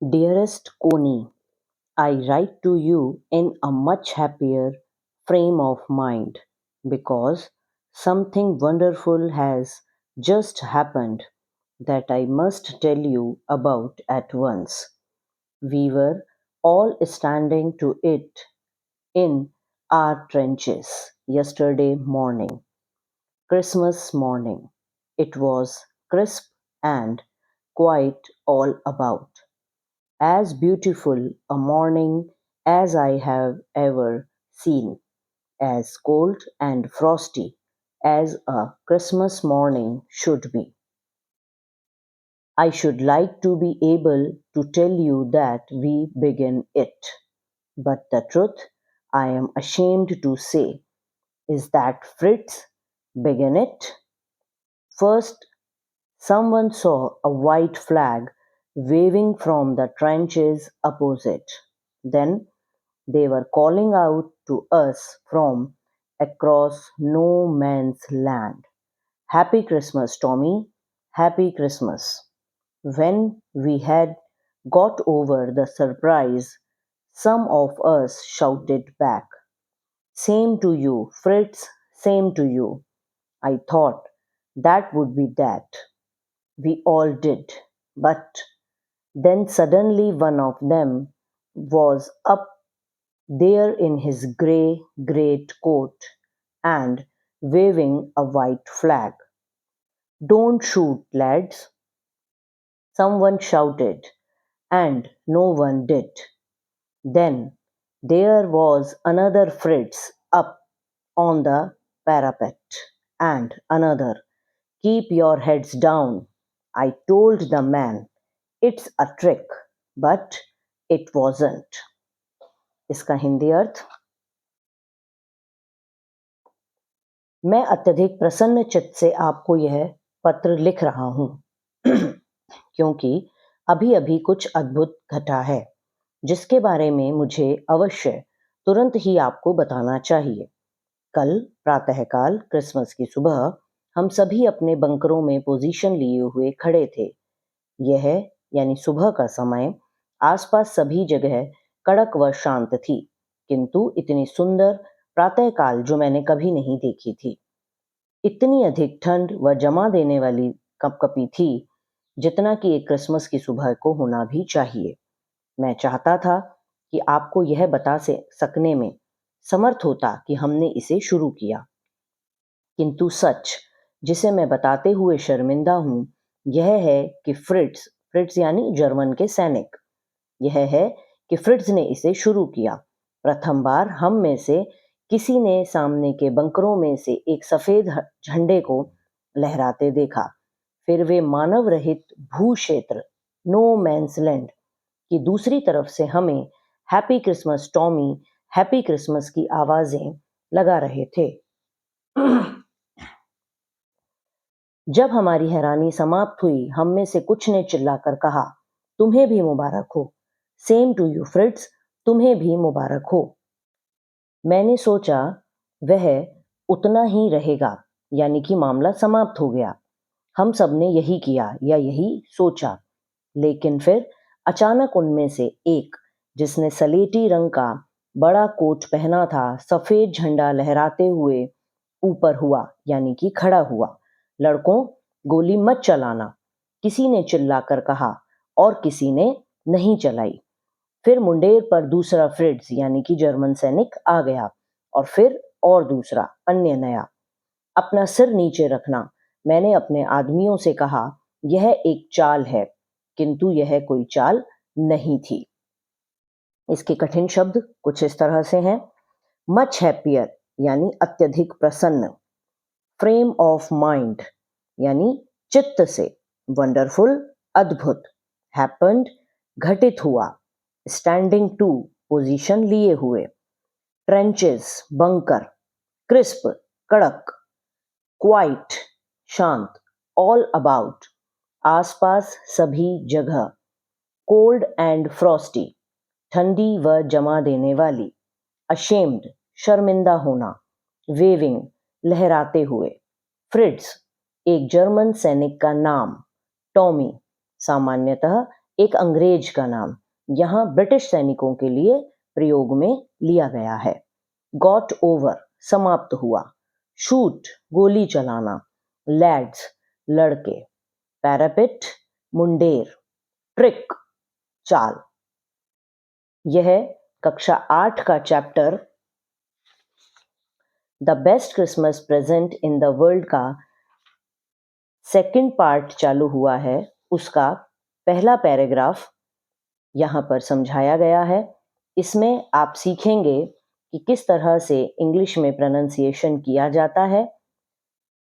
Dearest Connie, I write to you in a much happier frame of mind because something wonderful has just happened that I must tell you about at once. We were all standing to it in our trenches yesterday morning, Christmas morning. It was crisp and quiet all about. As beautiful a morning as I have ever seen, as cold and frosty as a Christmas morning should be. I should like to be able to tell you that we begin it, but the truth, I am ashamed to say, is that Fritz began it. First, someone saw a white flag waving from the trenches opposite. Then they were calling out to us from across no man's land. Happy Christmas, Tommy! Happy Christmas! When we had got over the surprise, some of us shouted back, Same to you, Fritz, same to you. I thought that would be that. We all did. But then suddenly one of them was up there in his grey great-coat and waving a white flag. "Don't shoot, lads!" someone shouted, and no one did. Then there was another Fritz up on the parapet, and another, "Keep your heads down." I told the man, "It's a trick," but it wasn't. इसका हिंदी अर्थ, मैं अत्यधिक प्रसन्न चित्त से आपको यह पत्र लिख रहा हूँ क्योंकि अभी-अभी कुछ अद्भुत घटा है, जिसके बारे में मुझे अवश्य तुरंत ही आपको बताना चाहिए। कल प्रातःकाल क्रिसमस की सुबह हम सभी अपने बंकरों में पोजीशन लिए हुए खड़े थे। यह यानी सुबह का समय आसपास सभी जगह कड़क व शांत थी, किंतु इतनी सुंदर प्रातःकाल जो मैंने कभी नहीं देखी थी। इतनी अधिक ठंड व जमा देने वाली कपकपी थी, जितना कि एक क्रिसमस की सुबह को होना भी चाहिए। मैं चाहता था कि आपको यह बता से सकने में समर्थ होता कि हमने इसे शुरू किया, किंतु सच जिसे मैं बताते हुए शर्मिंदा हूँ, यह है कि फ्रिट्ज यानी जर्मन के सैनिक, यह है कि फ्रिट्ज ने इसे शुरू किया। प्रथम बार हम में से किसी ने सामने के बंकरों में से एक सफेद झंडे को लहराते देखा। फिर वे मानव रहित भू क्षेत्र नो मैंस लैंड की दूसरी तरफ से हमें happy Christmas Tommy, happy Christmas की आवाजें लगा रहे थे। जब हमारी हैरानी समाप्त हुई, हम में से कुछ ने चिल्लाकर कहा, तुम्हें भी मुबारक हो। सेम टू यू फ्रिट्ज, तुम्हें भी मुबारक हो। मैंने सोचा वह उतना ही रहेगा, यानी कि मामला समाप्त हो गया। हम सब ने यही किया या यही सोचा, लेकिन फिर अचानक उनमें से एक, जिसने सलेटी रंग का बड़ा कोट पहना था, सफेद झंडा लहराते हुए ऊपर हुआ, यानी कि खड़ा हुआ। लड़कों, गोली मत चलाना, किसी ने चिल्लाकर कहा, और किसी ने नहीं चलाई। फिर मुंडेर पर दूसरा फ्रिट्ज यानी कि जर्मन सैनिक आ गया, और फिर और दूसरा, अन्य नया। अपना सिर नीचे रखना, मैंने अपने आदमियों से कहा, यह एक चाल है, किंतु यह कोई चाल नहीं थी। इसके कठिन शब्द कुछ इस तरह से हैं, मच हैप्पियर यानी अत्यधिक प्रसन्न, फ्रेम ऑफ माइंड यानी चित्त से, वंडरफुल अद्भुत, हैपेंड घटित हुआ, स्टैंडिंग टू पोजीशन लिए हुए, ट्रेंचेस बंकर, क्रिस्प कड़क, क्वाइट शांत, ऑल अबाउट आसपास सभी जगह, कोल्ड एंड फ्रॉस्टी ठंडी व जमा देने वाली, अशेम्ड शर्मिंदा होना, वेविंग लहराते हुए, फ्रिट्ज एक जर्मन सैनिक का नाम, टॉमी सामान्यतः एक अंग्रेज का नाम यहाँ ब्रिटिश सैनिकों के लिए प्रयोग में लिया गया है। गॉट ओवर समाप्त हुआ, शूट गोली चलाना, लैड्स लड़के, पैरापेट मुंडेर, ट्रिक चाल। यह कक्षा 8 का chapter the best Christmas present in the world का सेकंड पार्ट चालू हुआ है। उसका पहला पैराग्राफ यहाँ पर समझाया गया है। इसमें आप सीखेंगे कि किस तरह से इंग्लिश में प्रोनाउंसिएशन किया जाता है,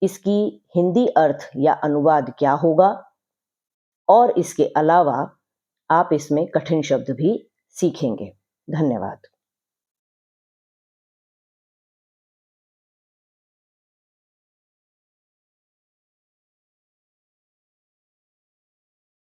इसकी हिंदी अर्थ या अनुवाद क्या होगा, और इसके अलावा आप इसमें कठिन शब्द भी सीखेंगे। धन्यवाद।